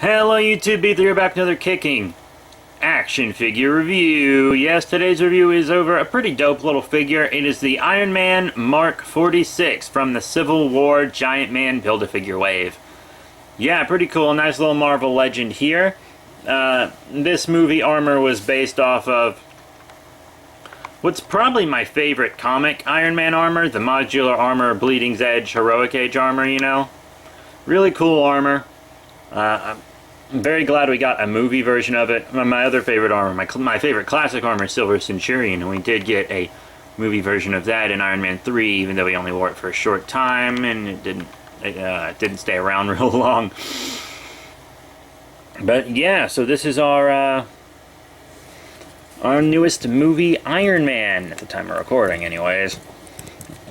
Hello YouTube, Beat here back with another kicking action figure review. Yes, today's review is over a pretty dope little figure. It is the Iron Man Mark 46 from the Civil War Giant Man Build-A-Figure wave. Yeah, pretty cool. Nice little Marvel legend here. This movie armor was based off of what's probably my favorite comic Iron Man armor, the Modular Armor Bleeding Edge Heroic Age armor, you know. Really cool armor. I'm very glad we got a movie version of it. My other favorite armor, my favorite classic armor is Silver Centurion, and we did get a movie version of that in Iron Man 3, even though we only wore it for a short time, and it didn't stay around real long. But yeah, so this is our newest movie Iron Man, at the time of recording anyways.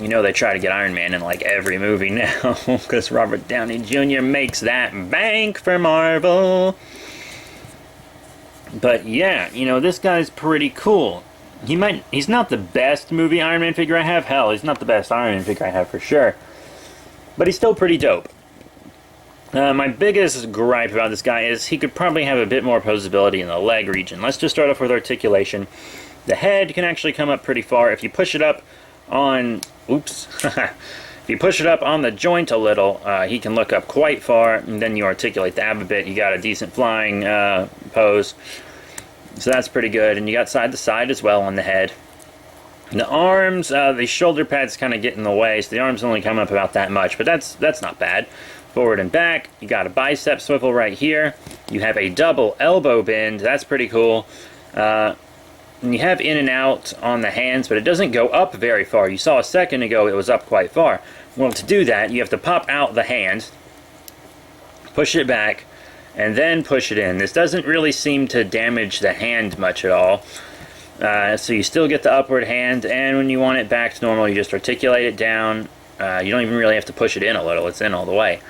You know they try to get Iron Man in like every movie now, because Robert Downey Jr. makes that bank for Marvel. But yeah, you know, this guy's pretty cool. He's not the best movie Iron Man figure I have. Hell, he's not the best Iron Man figure I have for sure. But he's still pretty dope. My biggest gripe about this guy is he could probably have a bit more posability in the leg region. Let's just start off with articulation. The head can actually come up pretty far. If you push it up on... Oops. If you push it up on the joint a little, he can look up quite far, and then you articulate the ab a bit. You got a decent flying pose. So that's pretty good. And you got side to side as well on the head. The arms, the shoulder pads kind of get in the way, so the arms only come up about that much, but that's not bad. Forward and back, you got a bicep swivel right here. You have a double elbow bend, that's pretty cool. And you have in and out on the hands, but it doesn't go up very far. You saw a second ago it was up quite far. Well, to do that, you have to pop out the hand, push it back, and then push it in. This doesn't really seem to damage the hand much at all. So you still get the upward hand, and when you want it back to normal, you just articulate it down. You don't even really have to push it in a little. It's in all the way.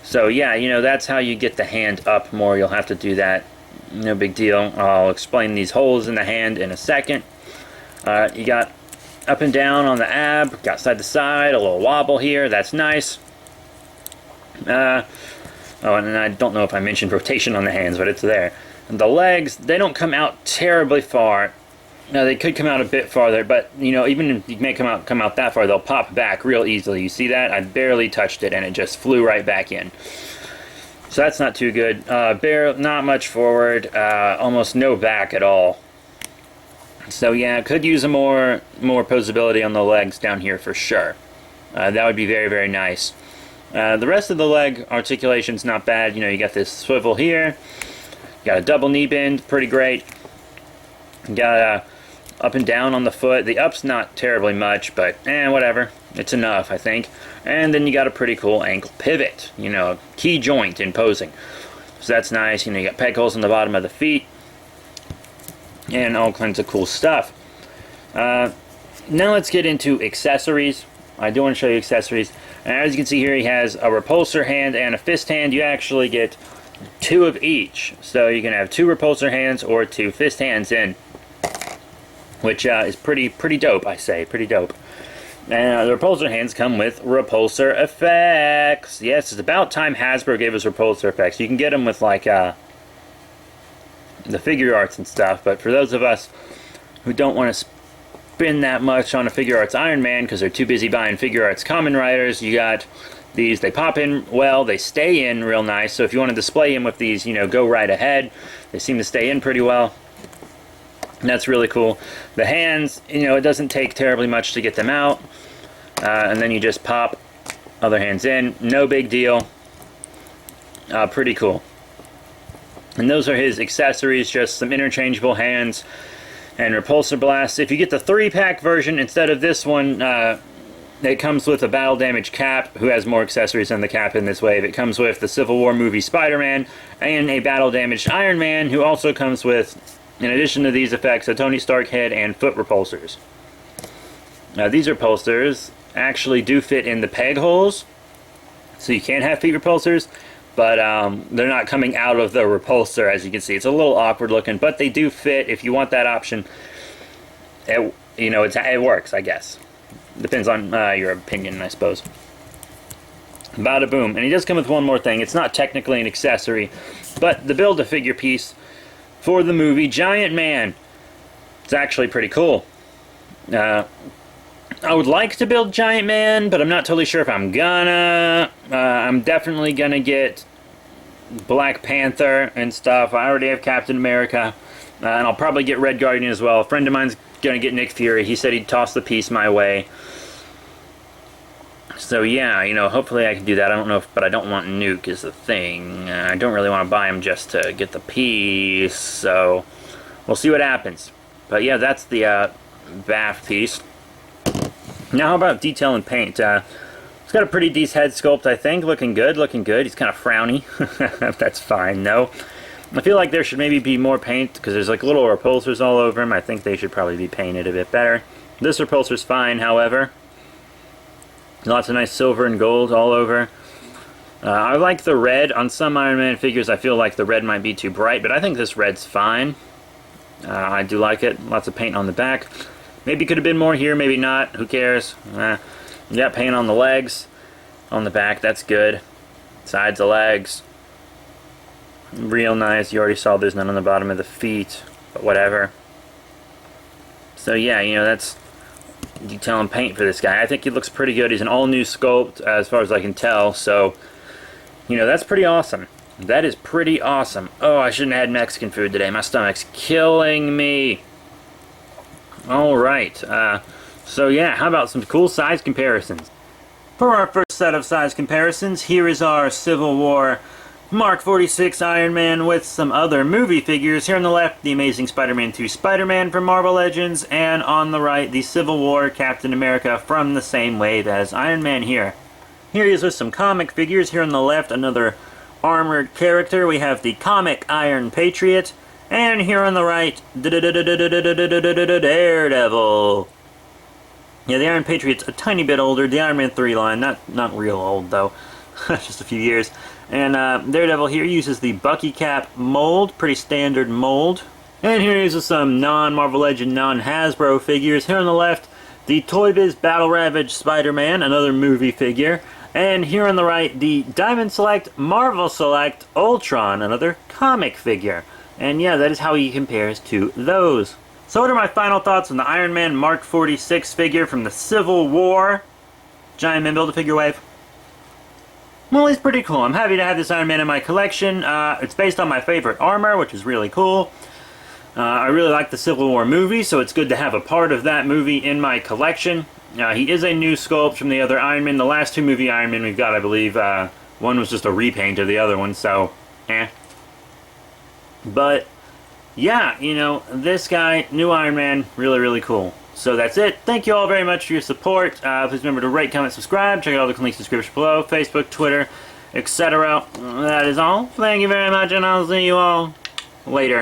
So yeah, you know, that's how you get the hand up more. You'll have to do that. No big deal. I'll explain these holes in the hand in a second. You got up and down on the ab, got side to side, a little wobble here. That's nice. Oh, and I don't know if I mentioned rotation on the hands, but it's there. And the legs, they don't come out terribly far. Now they could come out a bit farther, but you know, even if you may come out that far, they'll pop back real easily. You see that? I barely touched it, and it just flew right back in. So that's not too good. Not much forward, almost no back at all. So yeah, could use a more posability on the legs down here for sure. That would be very, very nice. The rest of the leg articulation's not bad. You know, you got this swivel here. You got a double knee bend, pretty great. You got up and down on the foot. The up's not terribly much, but whatever. It's enough, I think. And then you got a pretty cool ankle pivot, you know, key joint in posing. So that's nice. You know, you got peg holes on the bottom of the feet and all kinds of cool stuff. Now let's get into accessories. I do want to show you accessories. And as you can see here, he has a repulsor hand and a fist hand. You actually get two of each. So you can have two repulsor hands or two fist hands in, which is pretty dope, I say. Pretty dope. And the repulsor hands come with repulsor effects. Yes, it's about time Hasbro gave us repulsor effects. You can get them with like the figure arts and stuff, but for those of us who don't want to spend that much on a figure arts Iron Man because they're too busy buying figure arts Kamen Riders, you got these. They pop in well, they stay in real nice. So if you want to display them with these, you know, go right ahead. They seem to stay in pretty well. That's really cool. The hands, you know, it doesn't take terribly much to get them out. And then you just pop other hands in. No big deal. Pretty cool. And those are his accessories, just some interchangeable hands and repulsor blasts. If you get the 3-pack version instead of this one, it comes with a battle damage Cap, who has more accessories than the Cap in this wave. It comes with the Civil War movie Spider-Man and a battle damaged Iron Man, who also comes with, in addition to these effects, a Tony Stark head and foot repulsors. These repulsors actually do fit in the peg holes, so you can have feet repulsors, but they're not coming out of the repulsor, as you can see. It's a little awkward looking, but they do fit. If you want that option, it works, I guess. Depends on your opinion, I suppose. Bada boom. And he does come with one more thing. It's not technically an accessory, but the Build-A-Figure piece for the movie Giant Man. It's actually pretty cool. I would like to build Giant Man, but I'm not totally sure if I'm gonna. I'm definitely gonna get Black Panther and stuff. I already have Captain America, and I'll probably get Red Guardian as well. A friend of mine's gonna get Nick Fury. He said he'd toss the piece my way. So yeah, you know, hopefully I can do that. I don't know if, but I don't want Nuke is the thing. I don't really want to buy him just to get the piece, so we'll see what happens. But yeah, that's the BAF piece. Now how about detail and paint? It's got a pretty decent head sculpt, I think. Looking good, looking good. He's kind of frowny. That's fine, though. I feel like there should maybe be more paint, because there's like little repulsors all over him. I think they should probably be painted a bit better. This repulsor's fine, however. Lots of nice silver and gold all over. I like the red. On some Iron Man figures, I feel like the red might be too bright, but I think this red's fine. I do like it. Lots of paint on the back. Maybe could have been more here, maybe not. Who cares? You got paint on the legs, on the back. That's good. Sides of legs. Real nice. You already saw there's none on the bottom of the feet, but whatever. So yeah, you know, that's detail and paint for this guy. I think he looks pretty good. He's an all-new sculpt, as far as I can tell, so, you know, that's pretty awesome. That is pretty awesome. Oh, I shouldn't have had Mexican food today. My stomach's killing me. Alright, so yeah, how about some cool size comparisons? For our first set of size comparisons, here is our Civil War Mark 46 Iron Man with some other movie figures. Here on the left, the Amazing Spider-Man 2 Spider-Man from Marvel Legends, and on the right, the Civil War Captain America from the same wave as Iron Man here. Here he is with some comic figures. Here on the left, another armored character. We have the comic Iron Patriot, and here on the right, Daredevil. Yeah, the Iron Patriot's a tiny bit older. The Iron Man 3 line, not real old though, just a few years. And Daredevil here uses the Bucky Cap mold, pretty standard mold. And here is some non-Marvel Legend, non-Hasbro figures. Here on the left, the Toy Biz Battle Ravage Spider-Man, another movie figure. And here on the right, the Diamond Select Marvel Select Ultron, another comic figure. And yeah, that is how he compares to those. So what are my final thoughts on the Iron Man Mark 46 figure from the Civil War Giant Man Build-A-Figure wave? Well, he's pretty cool. I'm happy to have this Iron Man in my collection. It's based on my favorite armor, which is really cool. I really like the Civil War movie, so it's good to have a part of that movie in my collection. He is a new sculpt from the other Iron Man. The last two movie Iron Man we've got, I believe, one was just a repaint of the other one, so, eh. But, yeah, you know, this guy, new Iron Man, really, really cool. So that's it. Thank you all very much for your support. Please remember to rate, comment, subscribe. Check out all the links in the description below. Facebook, Twitter, etc. That is all. Thank you very much, and I'll see you all later.